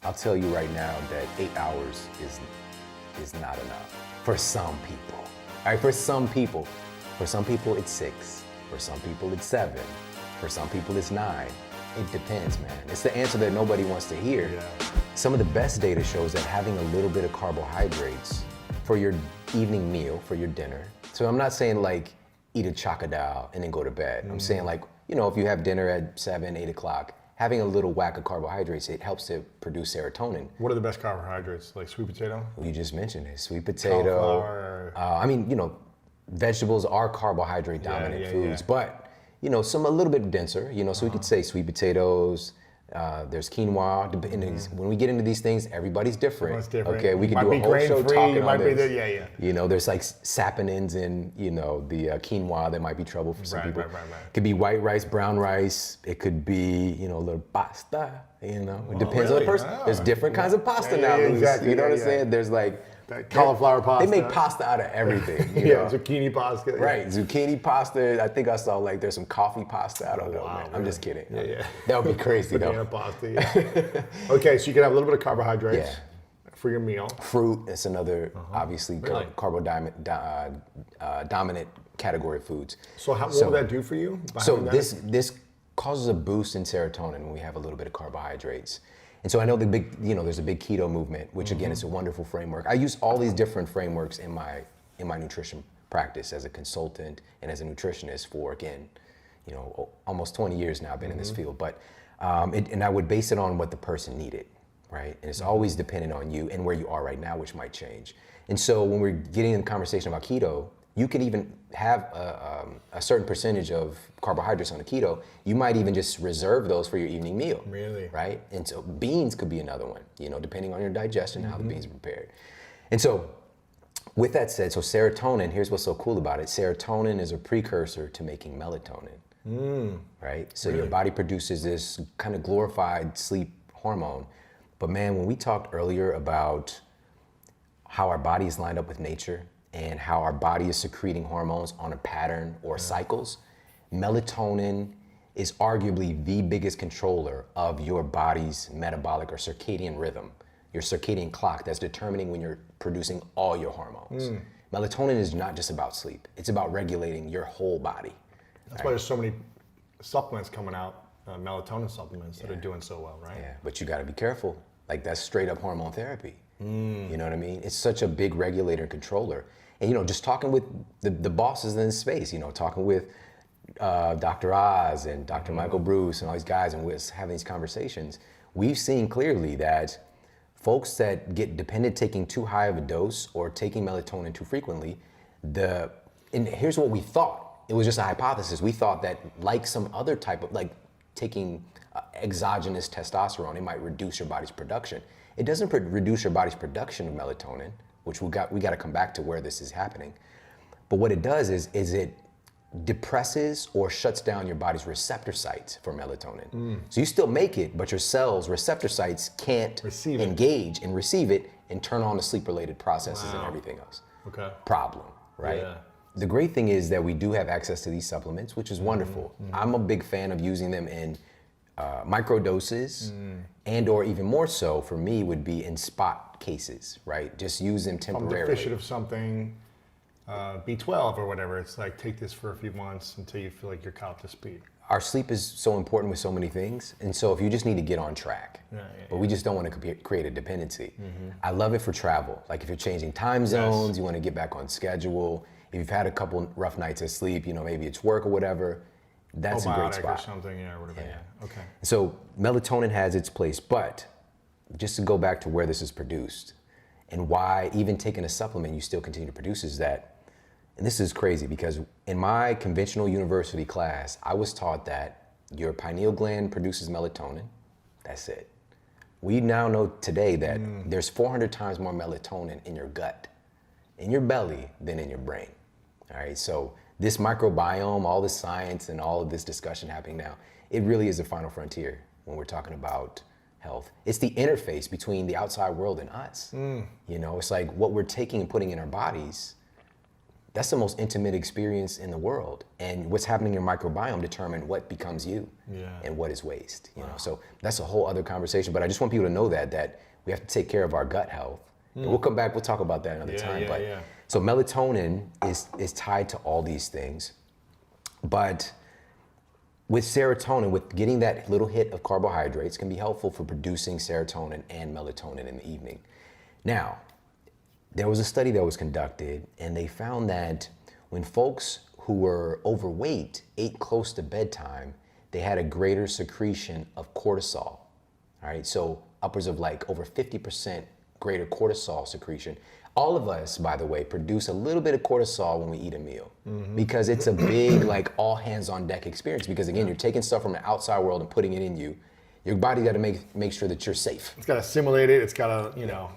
I'll tell you right now that 8 hours is not enough for some people. All right, for some people. For some people it's 6. For some people it's 7. For some people it's 9. It depends, man. It's the answer that nobody wants to hear. Yeah. Some of the best data shows that having a little bit of carbohydrates for your evening meal, for your dinner. So I'm not saying like eat a chocodile and then go to bed. I'm saying like, you know, if you have dinner at 7, 8 o'clock, having a little whack of carbohydrates, it helps to produce serotonin. What are the best carbohydrates? Like sweet potato? You just mentioned it, sweet potato. Cauliflower. I mean, you know, vegetables are carbohydrate dominant foods, but you know, some a little bit denser, you know, so we could say sweet potatoes, there's quinoa. When we get into these things, everybody's different. Everyone's different. Okay, we could Might do a be whole show grain-free, talking it on might be this. the- You know, there's like saponins in, you know, the quinoa that might be trouble for some Right, people. right. It could be white rice, brown rice. It could be, you know, a little pasta. You know, it depends on the really? person. Ah. There's different kinds of pasta now. Yeah, Luis. exactly. You know what I'm Yeah, saying? There's like That cauliflower pasta. They make pasta out of everything. You know? Zucchini pasta. Right, zucchini pasta. I think I saw like there's some coffee pasta. I don't know, wow, man. I'm really? just kidding. Yeah. That would be crazy Banana though. pasta. Yeah. Okay, so you can have a little bit of carbohydrates Yeah. for your meal. Fruit is another obviously Really? dominant category of foods. So what will that do for you? by So having that? this causes a boost in serotonin when we have a little bit of carbohydrates. And so I know there's a big keto movement, which again is a wonderful framework. I use all these different frameworks in my nutrition practice as a consultant and as a nutritionist for, again, you know, almost 20 years now I've been in this field. But and I would base it on what the person needed, right? And it's always dependent on you and where you are right now, which might change. And so when we're getting in the conversation about keto, you can even have a certain percentage of carbohydrates on a keto. You might even just reserve those for your evening meal. Really? Right? And so beans could be another one, you know, depending on your digestion, how the beans are prepared. And so with that said, so serotonin, here's what's so cool about it. Serotonin is a precursor to making melatonin, right? So your body produces this kind of glorified sleep hormone. But man, when we talked earlier about how our body is lined up with nature and how our body is secreting hormones on a pattern or cycles, melatonin is arguably the biggest controller of your body's metabolic or circadian rhythm, your circadian clock that's determining when you're producing all your hormones. Melatonin is not just about sleep, it's about regulating your whole body. That's why there's so many supplements coming out, melatonin supplements that are doing so well, right? Yeah, but you gotta be careful. Like that's straight up hormone therapy. You know what I mean? It's such a big regulator and controller. And you know, just talking with the bosses in this space, you know, talking with Dr. Oz and Dr. Michael Bruce and all these guys, and we're having these conversations, we've seen clearly that folks that get dependent taking too high of a dose or taking melatonin too frequently, and here's what we thought. It was just a hypothesis. We thought that like some other type of, like taking exogenous testosterone, it might reduce your body's production. It doesn't reduce your body's production of melatonin, which we got to come back to where this is happening. But what it does is it depresses or shuts down your body's receptor sites for melatonin. So you still make it, but your cells' receptor sites can't Receive it. engage and receive it and turn on the sleep-related processes and everything else. Okay. Problem, right? Yeah. The great thing is that we do have access to these supplements, which is wonderful. I'm a big fan of using them in micro doses, and or even more so for me would be in spot cases, right? Just use them I'm temporarily. deficient of something, B12 or whatever. It's like take this for a few months until you feel like you're caught up to speed. Our sleep is so important with so many things, and so if you just need to get on track, but we just don't want to create a dependency. I love it for travel. Like if you're changing time zones, you want to get back on schedule. If you've had a couple rough nights of sleep, you know, maybe it's work or whatever, that's a great Probiotic or spot. something, yeah, or whatever. Yeah. Okay. So melatonin has its place, but just to go back to where this is produced and why even taking a supplement you still continue to produce is that, and this is crazy because in my conventional university class, I was taught that your pineal gland produces melatonin, that's it. We now know today that there's 400 times more melatonin in your gut, in your belly, than in your brain, all right? So this microbiome, all this science and all of this discussion happening now, it really is the final frontier when we're talking about health. It's the interface between the outside world and us. You know, it's like what we're taking and putting in our bodies that's the most intimate experience in the world. And what's happening in your microbiome determine what becomes you and what is waste. You know, so that's a whole other conversation. But I just want people to know that we have to take care of our gut health. And we'll come back, we'll talk about that another time. So melatonin is tied to all these things. But with serotonin, with getting that little hit of carbohydrates can be helpful for producing serotonin and melatonin in the evening. Now, there was a study that was conducted and they found that when folks who were overweight ate close to bedtime, they had a greater secretion of cortisol. All right, so upwards of like over 50% greater cortisol secretion. All of us, by the way, produce a little bit of cortisol when we eat a meal because it's a big, like all hands on deck experience. Because again, you're taking stuff from the outside world and putting it in you. Your body got to make sure that you're safe. It's got to simulate it. It's got to,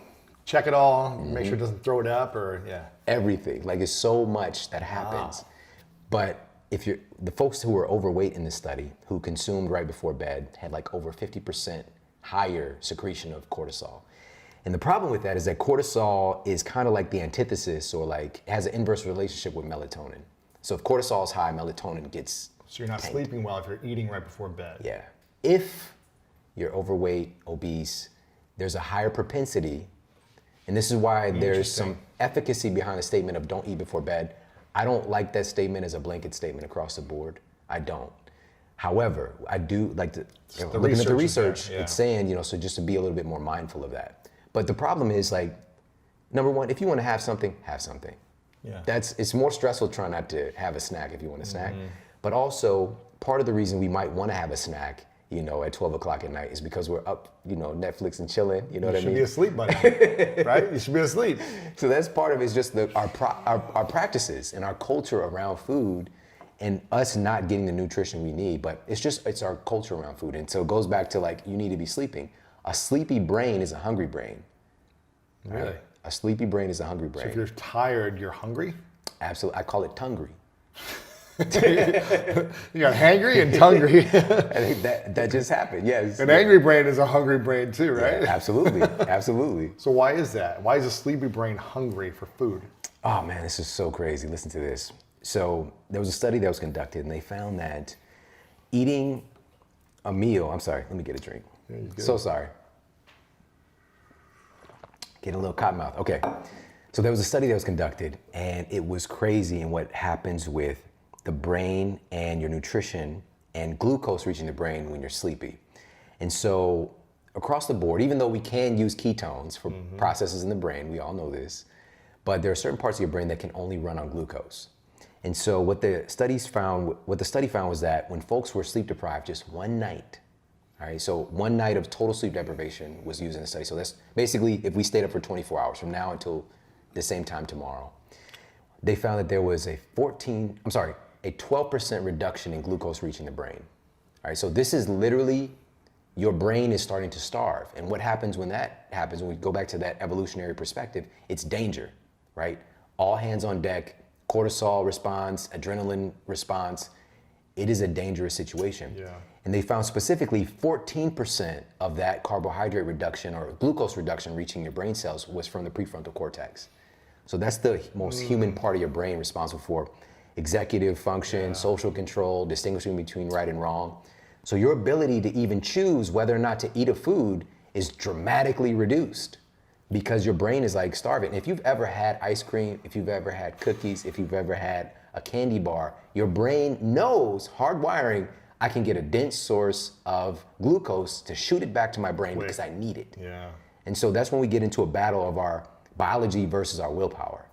check it all, make sure it doesn't throw it up everything. Like it's so much that happens. But if the folks who were overweight in the study, who consumed right before bed, had like over 50% higher secretion of cortisol. And the problem with that is that cortisol is kind of like the antithesis or like has an inverse relationship with melatonin. So if cortisol is high, melatonin gets So you're not tanked. sleeping well if you're eating right before bed. Yeah. If you're overweight, obese, there's a higher propensity, and this is why there's some efficacy behind the statement of don't eat before bed. I don't like that statement as a blanket statement across the board. I don't. However, I do like to, looking at the research, it's saying, so just to be a little bit more mindful of that. But the problem is like, number one, if you want to have something, have something. Yeah. It's more stressful trying not to have a snack if you want a snack. But also part of the reason we might want to have a snack, at 12 o'clock at night is because we're up, Netflix and chilling, you know what I mean? You should be asleep, buddy, right? You should be asleep. So that's part of it, is just our practices and our culture around food and us not getting the nutrition we need. But it's our culture around food. And so it goes back to like, you need to be sleeping. A sleepy brain is a hungry brain. Really? Right? A sleepy brain is a hungry brain. So if you're tired, you're hungry? Absolutely. I call it tungry. You got hangry and tungry. I think that just happened. Yes. An angry brain is a hungry brain too, right? Yeah, absolutely. Absolutely. So why is that? Why is a sleepy brain hungry for food? Oh man, this is so crazy. Listen to this. So there was a study that was conducted and they found that eating a meal, I'm sorry, let me get a drink. Yeah, you're good. So sorry. Getting a little cotton mouth. Okay. So there was a study that was conducted and it was crazy in what happens with the brain and your nutrition and glucose reaching the brain when you're sleepy. And so across the board, even though we can use ketones for processes in the brain, we all know this, but there are certain parts of your brain that can only run on glucose. And so what the study found was that when folks were sleep deprived just one night, all right, so one night of total sleep deprivation was used in the study. So that's basically if we stayed up for 24 hours from now until the same time tomorrow, they found that there was a 12% reduction in glucose reaching the brain. All right, so this is literally your brain is starting to starve. And what happens when that happens, when we go back to that evolutionary perspective, it's danger, right? All hands on deck, cortisol response, adrenaline response. It is a dangerous situation. Yeah. And they found specifically 14% of that carbohydrate reduction or glucose reduction reaching your brain cells was from the prefrontal cortex. So that's the most human part of your brain responsible for executive function, social control, distinguishing between right and wrong. So your ability to even choose whether or not to eat a food is dramatically reduced because your brain is like starving. If you've ever had ice cream, if you've ever had cookies, if you've ever had a candy bar, your brain knows, hardwiring, I can get a dense source of glucose to shoot it back to my brain because I need it. Yeah. And so that's when we get into a battle of our biology versus our willpower.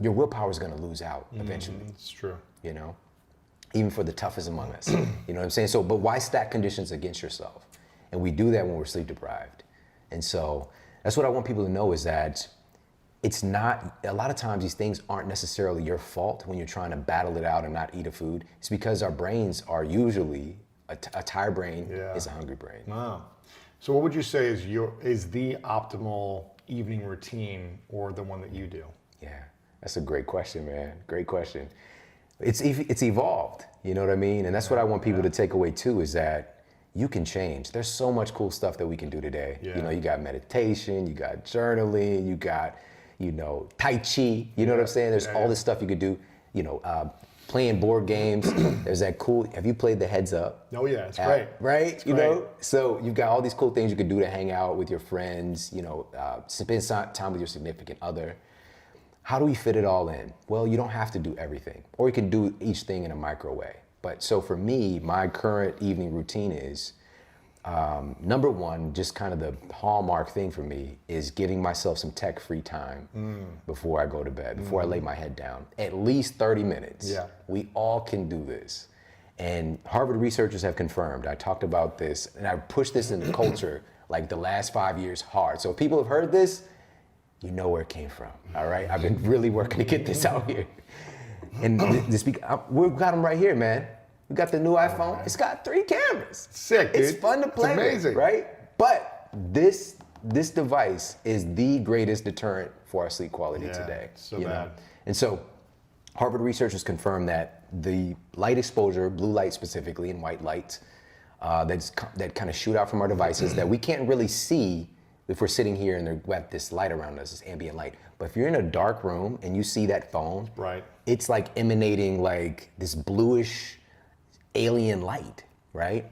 Your willpower is going to lose out eventually. It's true. Even for the toughest among us. You know what I'm saying? So, but why stack conditions against yourself? And we do that when we're sleep deprived. And so that's what I want people to know is that it's not, a lot of times these things aren't necessarily your fault when you're trying to battle it out and not eat a food. It's because our brains are usually, a tired brain is a hungry brain. Wow. So what would you say is the optimal evening routine or the one that you do? Yeah, that's a great question, man. Great question. It's evolved, you know what I mean? And that's what I want people to take away too, is that you can change. There's so much cool stuff that we can do today. Yeah. You got meditation, you got journaling, you got, Tai Chi, you know what I'm saying? There's all this stuff you could do, playing board games. There's that cool, have you played the Heads Up? Oh yeah, it's app, great. Right? It's great. So you've got all these cool things you could do to hang out with your friends, spend time with your significant other. How do we fit it all in? Well, you don't have to do everything, or you can do each thing in a micro way. But so for me, my current evening routine is, number one, just kind of the hallmark thing for me is giving myself some tech-free time before I go to bed, before I lay my head down. At least 30 minutes. Yeah. We all can do this. And Harvard researchers have confirmed, I talked about this, and I pushed this into culture like the last 5 years hard. So if people have heard this, you know where it came from, all right? I've been really working to get this out here. And we've got them right here, man. We got the new iPhone. It's got 3 cameras. Sick, dude. It's fun to play It's amazing. with, right? But this device is the greatest deterrent for our sleep quality today. So bad. And so Harvard researchers confirmed that the light exposure, blue light specifically, and white light, that kind of shoot out from our devices that we can't really see if we're sitting here and we have this light around us, this ambient light. But if you're in a dark room and you see that phone, Right. it's like emanating like this bluish alien light, right?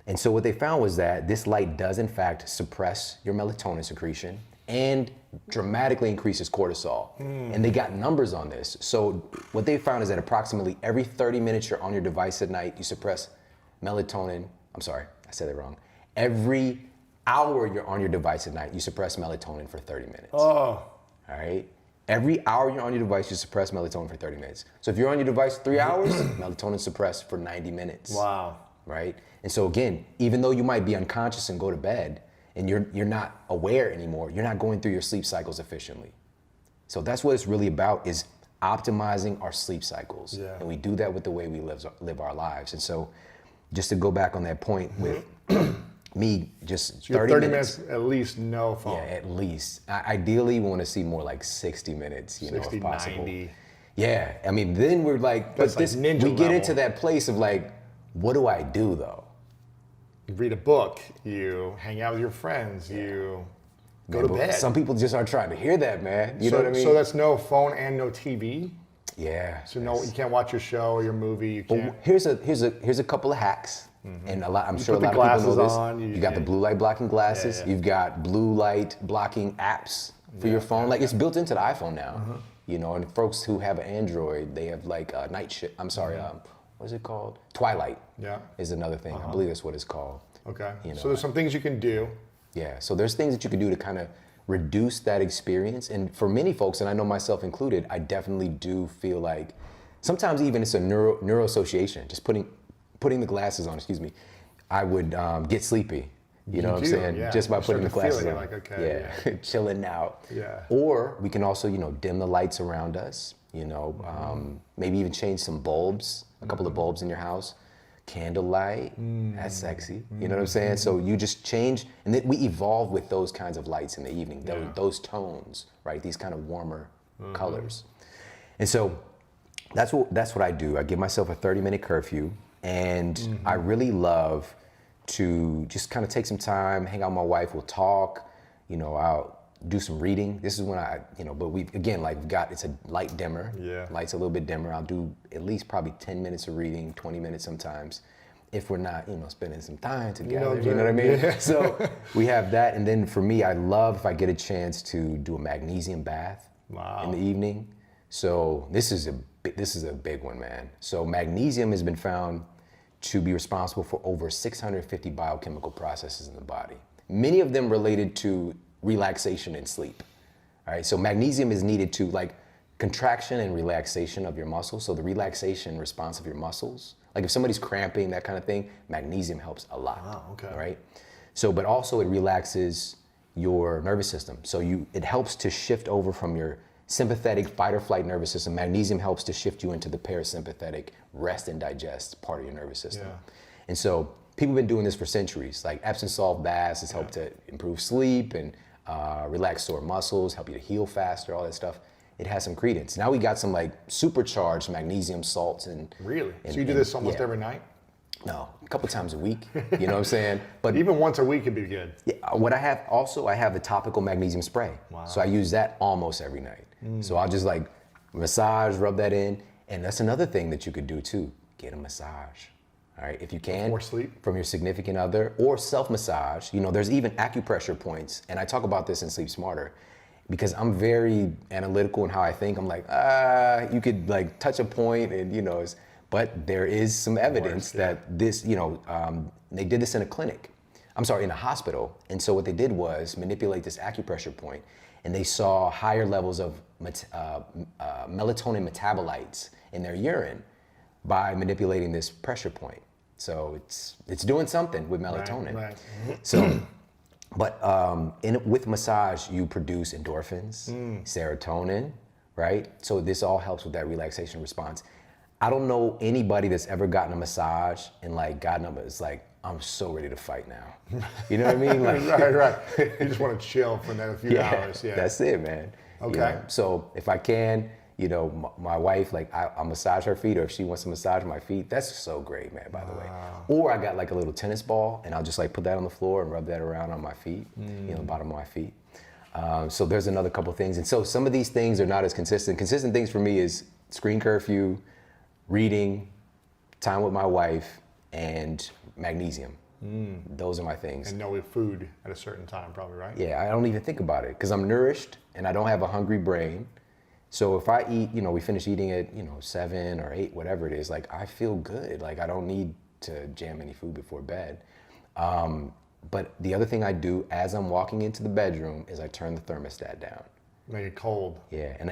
And so what they found was that this light does in fact suppress your melatonin secretion and dramatically increases cortisol. And they got numbers on this. So what they found is that approximately every 30 minutes you're on your device at night, you suppress melatonin. I'm sorry, I said it wrong. Every hour you're on your device at night, you suppress melatonin for 30 minutes. Oh. All right? Every hour you're on your device, you suppress melatonin for 30 minutes. So if you're on your device 3 hours, melatonin suppressed for 90 minutes. Wow. Right? And so again, even though you might be unconscious and go to bed and you're not aware anymore, you're not going through your sleep cycles efficiently. So that's what it's really about, is optimizing our sleep cycles. Yeah. And we do that with the way we live our lives. And so just to go back on that point with me, just 30 minutes. At least, no phone. Yeah, at least. I ideally want to see more like 60 minutes, 60, if possible. 90. Yeah, I mean, then we're like, That's but like ninja we get level. into that place of like, what do I do though? You read a book, you hang out with your friends, you go to But bed. Some people just aren't trying to hear that, man. You know what I mean? So that's no phone and no TV. yeah. So no, you can't watch your show or your movie. You But can't. here's a couple of hacks, and I'm sure a put the lot of people know glasses this. on, You got the blue light blocking glasses. Yeah. You've got blue light blocking apps for your phone. Like it's built into the iPhone now. And folks who have an Android, they have like night shift. I'm sorry, what is it called? Twilight. Yeah. Is another thing. I believe that's what it's called. Okay. You So know, there's some things you can do. Yeah, so there's things that you can do to kind of reduce that experience. And for many folks, and I know myself included, I definitely do feel like sometimes even it's a neuroassociation. Just putting the glasses on, I would get sleepy. You know what I'm do, saying? yeah. Just by You start putting the to feel it, glasses you're on. like, okay, yeah, chilling out. Yeah. Or we can also, dim the lights around us. Maybe even change some bulbs, a couple of bulbs in your house. Candlelight, that's sexy. You know what I'm saying? So you just change, and then we evolve with those kinds of lights in the evening, those tones, right? These kind of warmer colors. And so that's what I do. I give myself a 30-minute curfew, and I really love to just kind of take some time, hang out with my wife, we'll talk, I'll do some reading. This is when but we've got, it's a light dimmer. Yeah. Light's a little bit dimmer. I'll do at least probably 10 minutes of reading, 20 minutes sometimes, if we're not, spending some time together. You know what I mean? Yeah. So we have that. And then for me, I love if I get a chance to do a magnesium bath in the evening. So this is a big one, man. So magnesium has been found to be responsible for over 650 biochemical processes in the body. Many of them related to relaxation and sleep. All right, so magnesium is needed to contraction and relaxation of your muscles. So the relaxation response of your muscles, like if somebody's cramping, that kind of thing, magnesium helps a lot. Wow, okay. All right. So, but also it relaxes your nervous system. So it helps to shift over from your sympathetic fight or flight nervous system. Magnesium helps to shift you into the parasympathetic rest and digest part of your nervous system. Yeah. And so people have been doing this for centuries. Like Epsom salt baths has helped to improve sleep and relax sore muscles, help you to heal faster, all that stuff. It has some credence. Now we got some supercharged magnesium salts and Really? and- So you do and- this almost yeah. every night? No, a couple times a week. You know what I'm saying? But Even once a week could be good. yeah, what I have also, I have the topical magnesium spray. Wow. So I use that almost every night. So I'll just like massage, rub that in. And that's another thing that you could do too. Get a massage. All right, if you can. Before sleep? From your significant other or self-massage. You know, there's even acupressure points. And I talk about this in Sleep Smarter because I'm very analytical in how I think. I'm like, you could like touch a point and, you know, but there is some evidence that this, you know, they did this in a clinic. I'm sorry, in a hospital. And so what they did was manipulate this acupressure point, and they saw higher levels of melatonin metabolites in their urine by manipulating this pressure point. So it's doing something with melatonin. Right. So, but with massage, you produce endorphins, serotonin, right? So this all helps with that relaxation response. I don't know anybody that's ever gotten a massage and like gotten up. It's like, I'm so ready to fight now. You know what I mean? Like, Right. You just want to chill for another few hours. Yeah. That's it, man. Okay. You know? So if I can, you know, my wife, like I'll massage her feet, or if she wants to massage my feet, that's so great, man, by the way. Or I got like a little tennis ball and I'll just like put that on the floor and rub that around on my feet, you know, the bottom of my feet. So there's another couple things. And so some of these things are not as consistent. Consistent things for me is screen curfew, reading, time with my wife, and magnesium. Those are my things. And no food at a certain time, probably, right? Yeah, I don't even think about it because I'm nourished and I don't have a hungry brain. So if I eat, you know, we finish eating at, you know, 7 or 8, whatever it is, like I feel good. Like I don't need to jam any food before bed. But the other thing I do as I'm walking into the bedroom is I turn the thermostat down. Make it cold. Yeah, and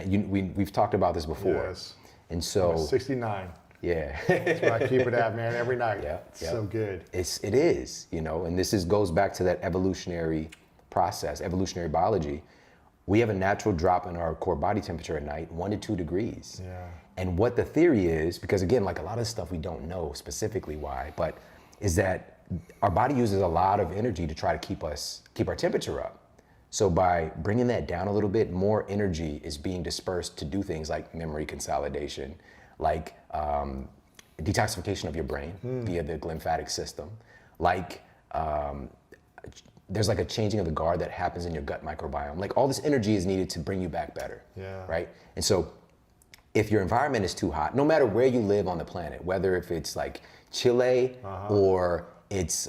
we've talked about this before. Yes. And so, 69. yeah. That's where I keep it at, man, every night. Yeah, It's yeah. so good. It is, you know, and goes back to that evolutionary process, evolutionary biology. We have a natural drop in our core body temperature at night, 1 to 2 degrees. Yeah. And what the theory is, because again, like a lot of stuff we don't know specifically why, but is that our body uses a lot of energy to try to keep our temperature up. So by bringing that down a little bit, more energy is being dispersed to do things like memory consolidation, like detoxification of your brain via the glymphatic system, like there's like a changing of the guard that happens in your gut microbiome. Like all this energy is needed to bring you back better, right? And so if your environment is too hot, no matter where you live on the planet, whether if it's like Chile or it's,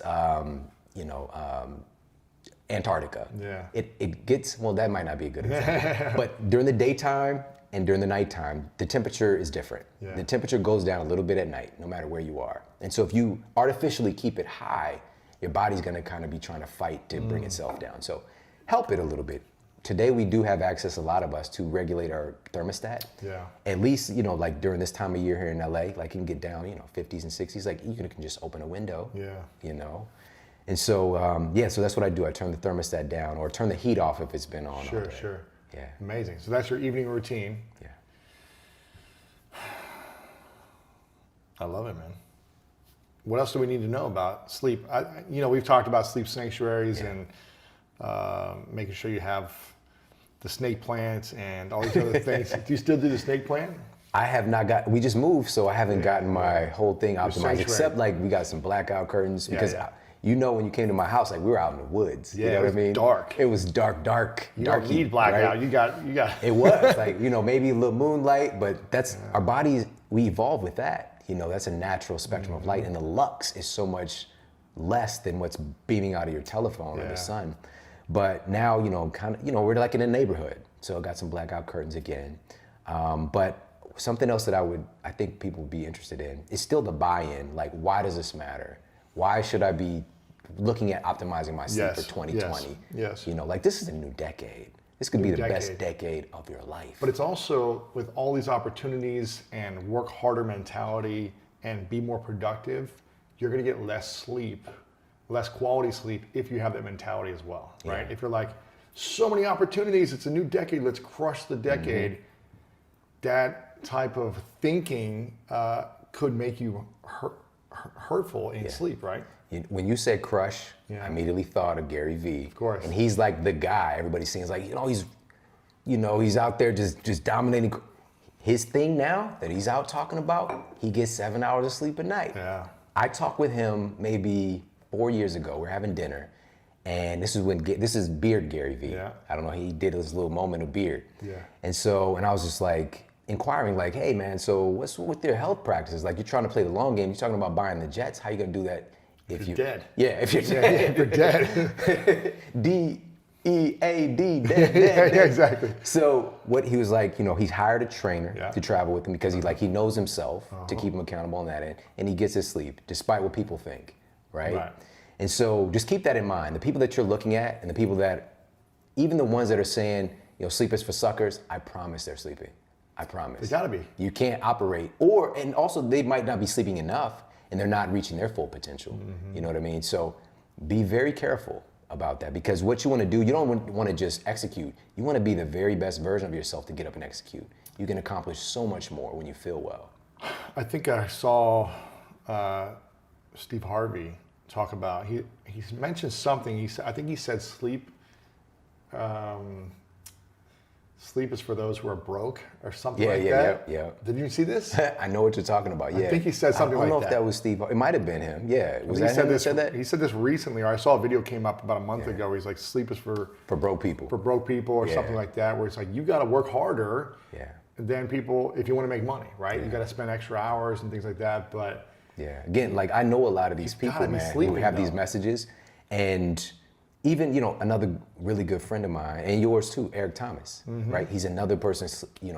Antarctica, it gets, well, that might not be a good example, but during the daytime and during the nighttime, the temperature is different. Yeah. The temperature goes down a little bit at night, no matter where you are. And so if you artificially keep it high, your body's gonna kind of be trying to fight to bring itself down. So help it a little bit. Today we do have access, a lot of us, to regulate our thermostat. Yeah. At least, you know, like during this time of year here in LA, like you can get down, 50s and 60s, like you can just open a window, you know? And so, so that's what I do. I turn the thermostat down or turn the heat off if it's been on. Sure. Yeah. Amazing. So that's your evening routine. Yeah. I love it, man. What else do we need to know about sleep? We've talked about sleep sanctuaries and making sure you have the snake plants and all these other things. Do you still do the snake plant? I have not we just moved, so I haven't gotten my whole thing optimized, sanctuary. except like we got some blackout curtains because when you came to my house, like we were out in the woods. Yeah, you know what I mean? Dark. It was dark. You don't need blackout. Right? You got. It was like, maybe a little moonlight, but that's our bodies, we evolved with that. That's a natural spectrum of light, and the lux is so much less than what's beaming out of your telephone or the sun. But now, we're like in a neighborhood, so I got some blackout curtains again. But something else that I think people would be interested in is still the buy-in. Like, why does this matter? Why should I be looking at optimizing my sleep for 2020? Yes. Like this is a new decade. This could be the best decade of your life. But it's also with all these opportunities and work harder mentality and be more productive, you're going to get less sleep, less quality sleep if you have that mentality as well, right? If you're like, so many opportunities, it's a new decade, let's crush the decade. That type of thinking could make you hurtful in sleep, right? When you said crush, I immediately thought of Gary Vee. Of course. And he's like the guy everybody seems like, he's out there just dominating. His thing now that he's out talking about, he gets 7 hours of sleep a night. Yeah. I talked with him maybe 4 years ago. We're having dinner, and this is Beard Gary Vee. Yeah. I don't know. He did his little moment of beard. Yeah. And I was just like inquiring, like, hey man, so what's with your health practices? Like, you're trying to play the long game. You're talking about buying the jets. How you gonna do that if you're dead? Yeah, if you're Yeah, dead. if you're dead. DEAD, dead. Yeah, exactly. So what he was like, he's hired a trainer Yeah. to travel with him because he knows himself to keep him accountable on that end, and he gets his sleep despite what people think, right? Right. And so just keep that in mind. The people that you're looking at, and the people that, even the ones that are saying, sleep is for suckers, I promise they're sleeping. I promise. They gotta be. You can't operate, and also they might not be sleeping enough, and they're not reaching their full potential. You know what I mean? So be very careful about that, because what you want to do, you don't want to just execute. You want to be the very best version of yourself to get up and execute. You can accomplish so much more when you feel well. I think I saw Steve Harvey talk about, he's mentioned something. I think he said sleep is for those who are broke or something like that. Yeah. Did you see this? I know what you're talking about. Yeah. I think he said something I don't like know if that. that was Steve. It might have been him. Yeah. Was He that said him that this. said that? He said this recently, or I saw a video came up about a month ago. He's like, sleep is for broke people. broke people or something like that. Where it's like, you got to work harder Yeah. than people if you want to make money, right? You got to spend extra hours and things like that. But Yeah. Again, like, I know a lot of these people, gotta be man, who sleeping, have these though. messages, and even, another really good friend of mine, and yours too, Eric Thomas, right? He's another person,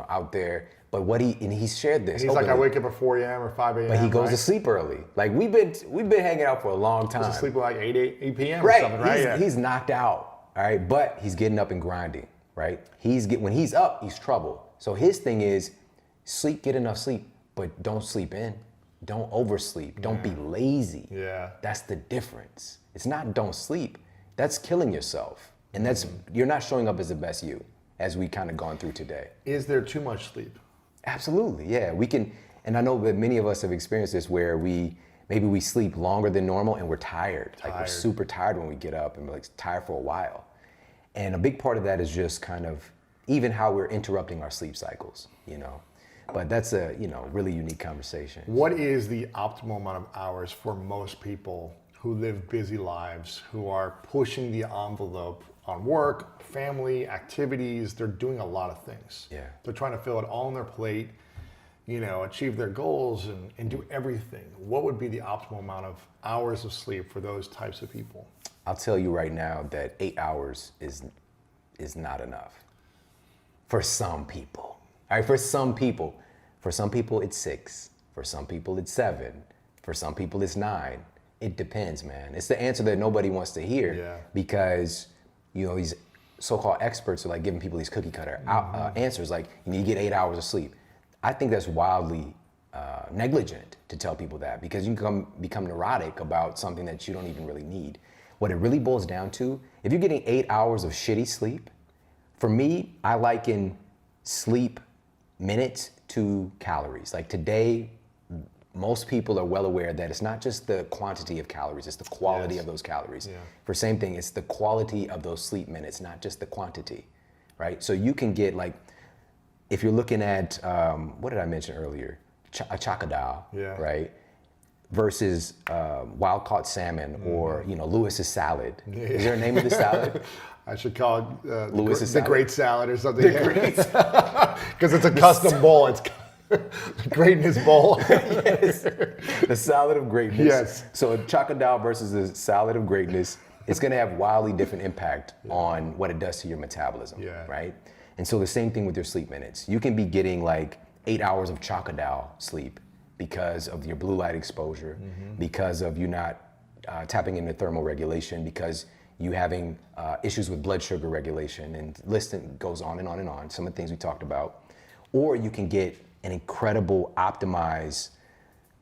out there. But he's shared this. he's like, I openly, wake up at 4 a.m. or 5 a.m. but he goes right? to sleep early. Like, we've been hanging out for a long time. to sleep at like 8 p.m. or Right. something, right? Yeah. He's knocked out. All right. But he's getting up and grinding. Right. When he's up, he's trouble. So his thing is get enough sleep, but don't sleep in. Don't oversleep. Don't be lazy. Yeah. That's the difference. It's not don't sleep. That's killing yourself. And you're not showing up as the best you, as we kind of gone through today. Is there too much sleep? Absolutely, yeah. We can, and I know that many of us have experienced this where maybe we sleep longer than normal and we're tired. Like, we're super tired when we get up, and we're like tired for a while. And a big part of that is just kind of even how we're interrupting our sleep cycles, But that's a, really unique conversation. What is the optimal amount of hours for most people who live busy lives, who are pushing the envelope on work, family, activities? They're doing a lot of things. Yeah. They're trying to fill it all on their plate, achieve their goals and do everything. What would be the optimal amount of hours of sleep for those types of people? I'll tell you right now that 8 hours is not enough for some people. All right, for some people it's 6. For some people it's 7. For some people it's 9. It depends, man. It's the answer that nobody wants to hear because, these so-called experts are like giving people these cookie cutter answers, like, you need to get 8 hours of sleep. I think that's wildly negligent to tell people that, because you can become neurotic about something that you don't even really need. What it really boils down to, if you're getting 8 hours of shitty sleep, for me, I liken sleep minutes to calories. Like, today, most people are well aware that it's not just the quantity of calories, it's the quality of those calories. Yeah. For same thing, it's the quality of those sleep minutes, not just the quantity, right? So you can get, like, if you're looking at, what did I mention earlier? A chocodile, right? Versus wild caught salmon or, Lewis's salad. Is there a name of the salad? I should call it Lewis's the salad. Great Salad or something. Because it's a custom bowl. It's the Greatness Bowl. Yes. The salad of greatness. Yes. So a chocodile versus the salad of greatness, it's going to have wildly different impact on what it does to your metabolism, right? And so the same thing with your sleep minutes. You can be getting like 8 hours of chocodile sleep because of your blue light exposure, because of you not tapping into thermal regulation, because you having issues with blood sugar regulation, and list goes on and on and on, some of the things we talked about. Or you can get an incredible optimized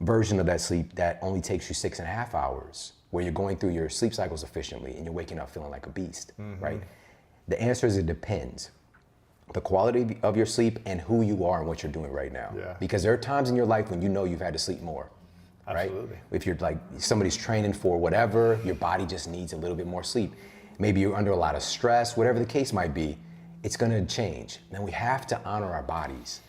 version of that sleep that only takes you 6.5 hours, where you're going through your sleep cycles efficiently and you're waking up feeling like a beast, right? The answer is it depends. The quality of your sleep and who you are and what you're doing right now. Yeah. Because there are times in your life when you've had to sleep more, right? Absolutely. If you're like, somebody's training for whatever, your body just needs a little bit more sleep. Maybe you're under a lot of stress, whatever the case might be, it's gonna change. Now we have to honor our bodies.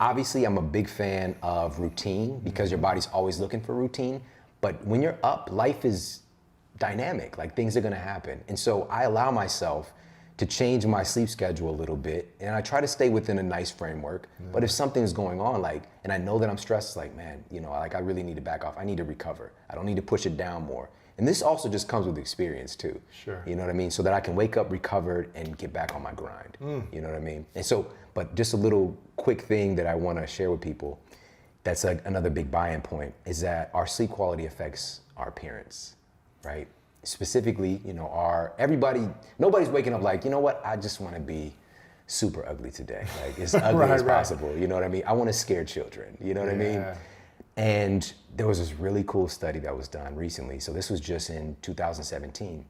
Obviously, I'm a big fan of routine because your body's always looking for routine, But when you're up, life is dynamic, like things are gonna happen. And so I allow myself to change my sleep schedule a little bit, and I try to stay within a nice framework. But if something's going on, like, and I know that I'm stressed, like, man, you know, like I really need to back off. I need to recover. I don't need to push it down more. And this also just comes with experience too. Sure. You know what I mean? So that I can wake up recovered and get back on my grind. You know what I mean? And so, but just a little quick thing that I wanna share with people, that's like another big buy-in point, is that our sleep quality affects our appearance, right? Specifically, you know, nobody's waking up like, you know what, I just want to be super ugly today. Like, as ugly as possible. You know what I mean? I want to scare children. You know what I mean? And there was this really cool study that was done recently. So this was just in 2017.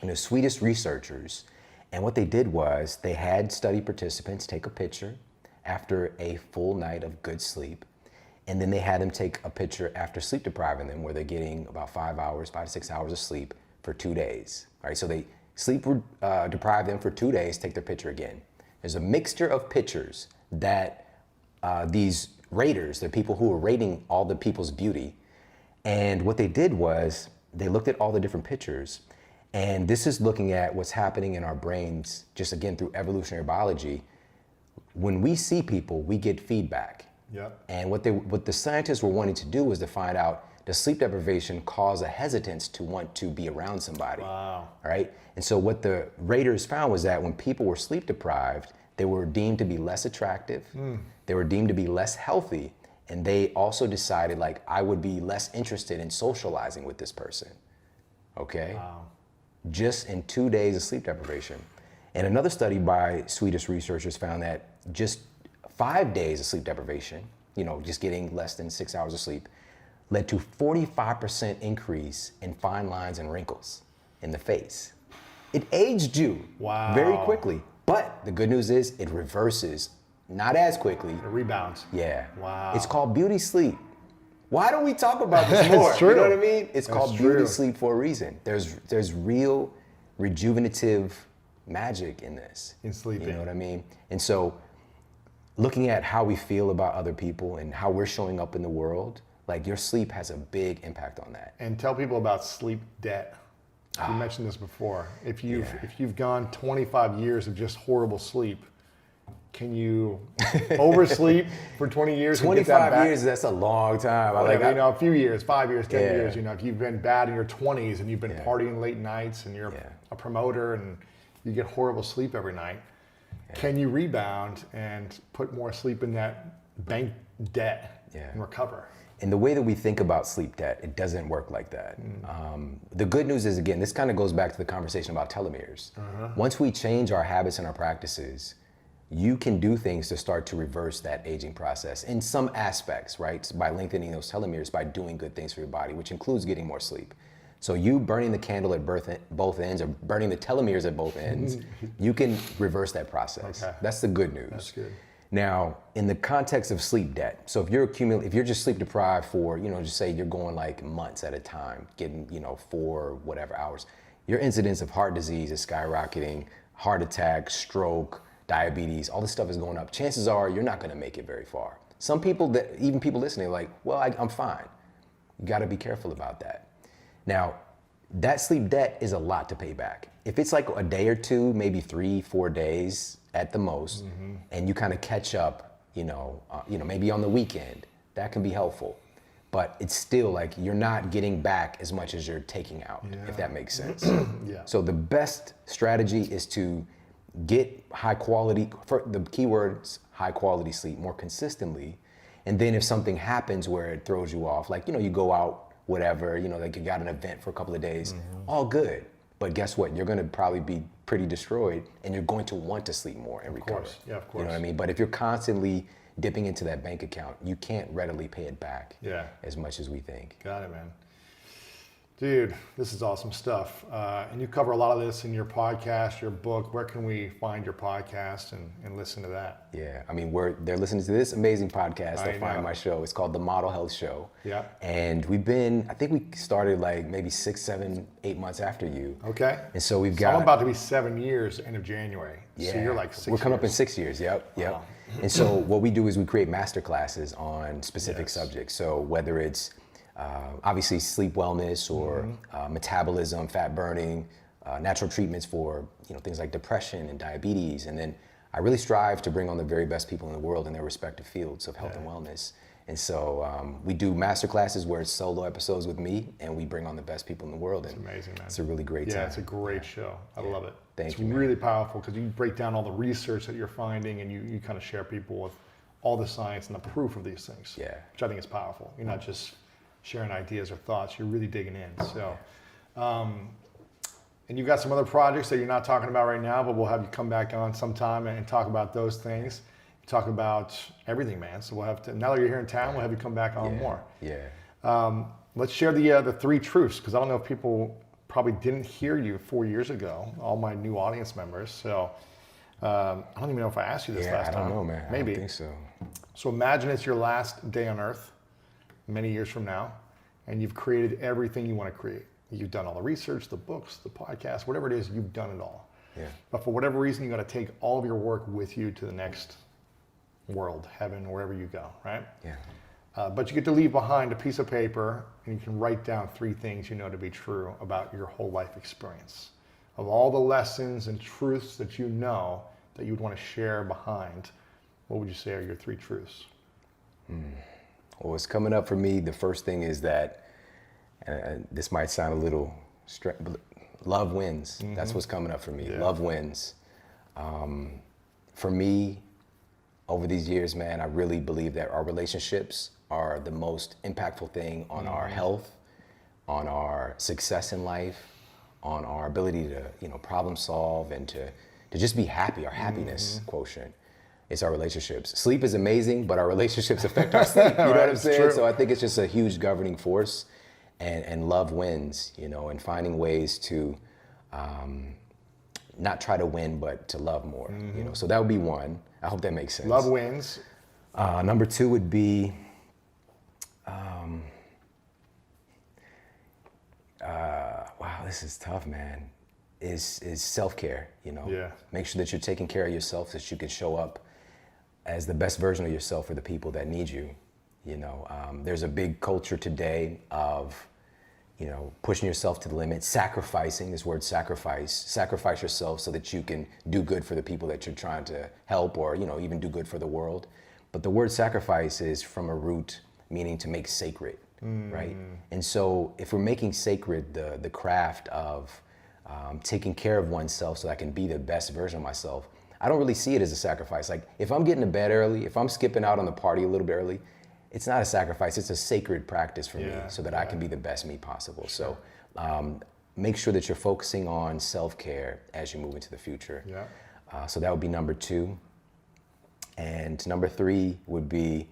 And the Swedish researchers, and what they did was they had study participants take a picture after a full night of good sleep. And then they had them take a picture after sleep depriving them, where they're getting about 5 to 6 hours of sleep for 2 days. All right, so they sleep deprive them for 2 days, take their picture again. There's a mixture of pictures that these raters, the people who were rating all the people's beauty, and what they did was they looked at all the different pictures, and this is looking at what's happening in our brains, just again through evolutionary biology. When we see people, we get feedback. Yep. And what the scientists were wanting to do was to find out, does sleep deprivation cause a hesitance to want to be around somebody? Wow. All right. And so what the raters found was that when people were sleep deprived, they were deemed to be less attractive. They were deemed to be less healthy. And they also decided, like, I would be less interested in socializing with this person. Okay. Wow. Just in 2 days of sleep deprivation. And another study by Swedish researchers found that just 5 days of sleep deprivation, you know, just getting less than 6 hours of sleep, led to 45% increase in fine lines and wrinkles in the face. It aged you very quickly. But the good news is it reverses, not as quickly. It rebounds. Yeah. Wow. It's called beauty sleep. Why don't we talk about this more? It's true. You know what I mean? It's called beauty true. sleep for a reason. There's real rejuvenative magic in this. In sleeping. You know what I mean? And so looking at how we feel about other people and how we're showing up in the world, like your sleep has a big impact on that. And tell people about sleep debt. You mentioned this before. If you've gone 25 years of just horrible sleep, can you oversleep for 20 years? 25 years, that's a long time. A few years, 5 years, 10 years. You know, if you've been bad in your 20s and you've been partying late nights and you're a promoter and you get horrible sleep every night, can you rebound and put more sleep in that bank debt and recover? And the way that we think about sleep debt, it doesn't work like that. The good news is, again, this kind of goes back to the conversation about telomeres. Once we change our habits and our practices, you can do things to start to reverse that aging process in some aspects, right? By lengthening those telomeres, by doing good things for your body, which includes getting more sleep. So you burning the candle at both ends, or burning the telomeres at both ends, you can reverse that process. Okay. That's the good news. That's good. Now, in the context of sleep debt, so if you're just sleep deprived for, just say you're going like months at a time, getting, 4 whatever hours, your incidence of heart disease is skyrocketing, heart attack, stroke, diabetes, all this stuff is going up. Chances are you're not going to make it very far. Some people even people listening, are like, well, I'm fine. You got to be careful about that. Now, that sleep debt is a lot to pay back. If it's like a day or two, maybe 3-4 days at the most, and you kind of catch up, maybe on the weekend, that can be helpful. But it's still like you're not getting back as much as you're taking out, if that makes sense. So the best strategy is to get high quality, for the keywords, high quality sleep more consistently. And then if something happens where it throws you off, like, you go out, whatever, like you got an event for a couple of days, all good. But guess what? You're going to probably be pretty destroyed, and you're going to want to sleep more and recover. Yeah, of course. You know what I mean? But if you're constantly dipping into that bank account, you can't readily pay it back as much as we think. Got it, man. Dude, this is awesome stuff. And you cover a lot of this in your podcast, your book. Where can we find your podcast and listen to that? Yeah, I mean, they're listening to this amazing podcast. They'll find my show. It's called The Model Health Show. Yeah. And I think we started like maybe 6, 7, 8 months after you. Okay. And so I'm about to be 7 years end of January. Yeah. So you're like 6 years. We're coming up in 6 years. Yep. Wow. And so what we do is we create master classes on specific subjects. So whether it's obviously sleep wellness or metabolism, fat burning, natural treatments for things like depression and diabetes. And then I really strive to bring on the very best people in the world in their respective fields of health and wellness. And so we do master classes where it's solo episodes with me, and we bring on the best people in the world. And It's amazing, man. it's a really great time. Yeah, it's a great show. I love it. Thank you, It's man. really powerful because you break down all the research that you're finding, and you kind of share people with all the science and the proof of these things. Yeah. Which I think is powerful. You're not just sharing ideas or thoughts, you're really digging in. So, and you've got some other projects that you're not talking about right now, but we'll have you come back on sometime and talk about those things. Talk about everything, man. So we'll have to, now that you're here in town, we'll have you come back on more. Yeah. Let's share the three truths, because I don't know if people probably didn't hear you 4 years ago, all my new audience members. So I don't even know if I asked you this last I time. don't know, man. Maybe. I don't think so. So imagine it's your last day on earth, many years from now, and you've created everything you want to create. You've done all the research, the books, the podcast, whatever it is, you've done it all. Yeah. But for whatever reason, you got to take all of your work with you to the next world, heaven, wherever you go, right? Yeah. But you get to leave behind a piece of paper, and you can write down 3 things you know to be true about your whole life experience. Of all the lessons and truths that you know that you would want to share behind, what would you say are your 3 truths? Well, what's coming up for me, the first thing is that, this might sound a little but love wins. That's what's coming up for me. Yeah. Love wins. For me, over these years, man, I really believe that our relationships are the most impactful thing on our health, on our success in life, on our ability to, problem solve and to just be happy, our happiness quotient. It's our relationships. Sleep is amazing, but our relationships affect our sleep. You know what I'm it's saying? true. So I think it's just a huge governing force, and love wins, and finding ways to not try to win, but to love more. So that would be one. I hope that makes sense. Love wins. Number 2 would be, wow, this is tough, man. Is self-care. Yeah. Make sure that you're taking care of yourself, so that you can show up as the best version of yourself for the people that need you. There's a big culture today of, pushing yourself to the limit, sacrificing. This word sacrifice yourself so that you can do good for the people that you're trying to help, or even do good for the world. But the word sacrifice is from a root meaning to make sacred, right? And so if we're making sacred the craft of taking care of oneself so I can be the best version of myself, I don't really see it as a sacrifice. Like, if I'm getting to bed early, if I'm skipping out on the party a little bit early, it's not a sacrifice, it's a sacred practice for me, so that I can be the best me possible. So make sure that you're focusing on self-care as you move into the future. Yeah. So that would be number 2. And number 3 would be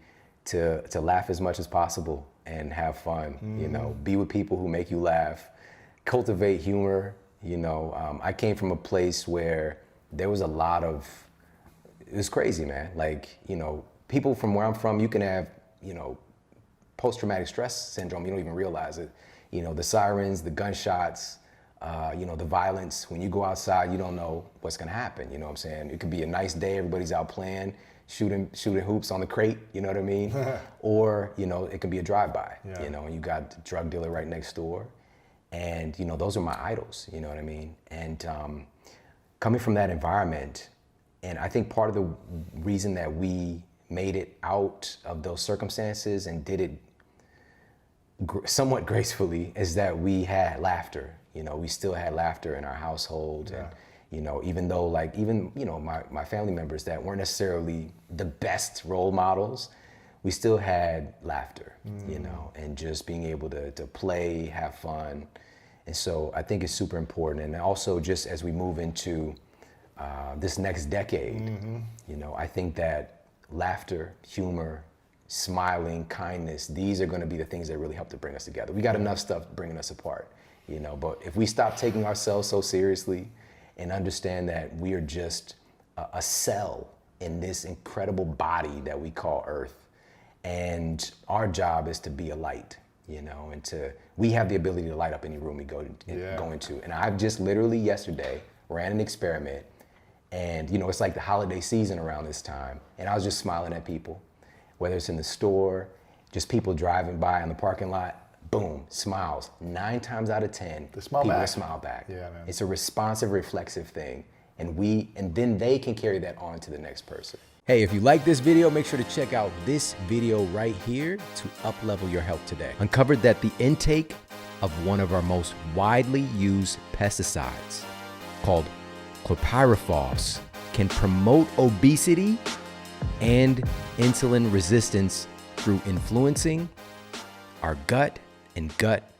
to laugh as much as possible and have fun. Be with people who make you laugh, cultivate humor. I came from a place where there was a lot of, it was crazy, man. Like, people from where I'm from, you can have, post-traumatic stress syndrome. You don't even realize it. The sirens, the gunshots, the violence. When you go outside, you don't know what's gonna happen. You know what I'm saying? It could be a nice day, everybody's out playing, shooting hoops on the crate, you know what I mean? Or, it can be a drive-by, and you got the drug dealer right next door. And, those are my idols, you know what I mean? And coming from that environment, and I think part of the reason that we made it out of those circumstances and did it somewhat gracefully is that we had laughter. We still had laughter in our household. Yeah. And, even though my family members that weren't necessarily the best role models, we still had laughter, and just being able to play, have fun. And so I think it's super important. And also, just as we move into this next decade, I think that laughter, humor, smiling, kindness, these are going to be the things that really help to bring us together. We got enough stuff bringing us apart, but if we stop taking ourselves so seriously and understand that we are just a cell in this incredible body that we call Earth, and our job is to be a light, and we have the ability to light up any room we go into. And I've just literally yesterday ran an experiment. And, it's like the holiday season around this time. And I was just smiling at people, whether it's in the store, just people driving by in the parking lot, boom, smiles. 9 times out of 10, They smile people back. smile back. Yeah, man. It's a responsive, reflexive thing. And then they can carry that on to the next person. Hey, if you like this video, make sure to check out this video right here to up-level your health today. Uncovered that the intake of one of our most widely used pesticides, called chlorpyrifos, can promote obesity and insulin resistance through influencing our gut and gut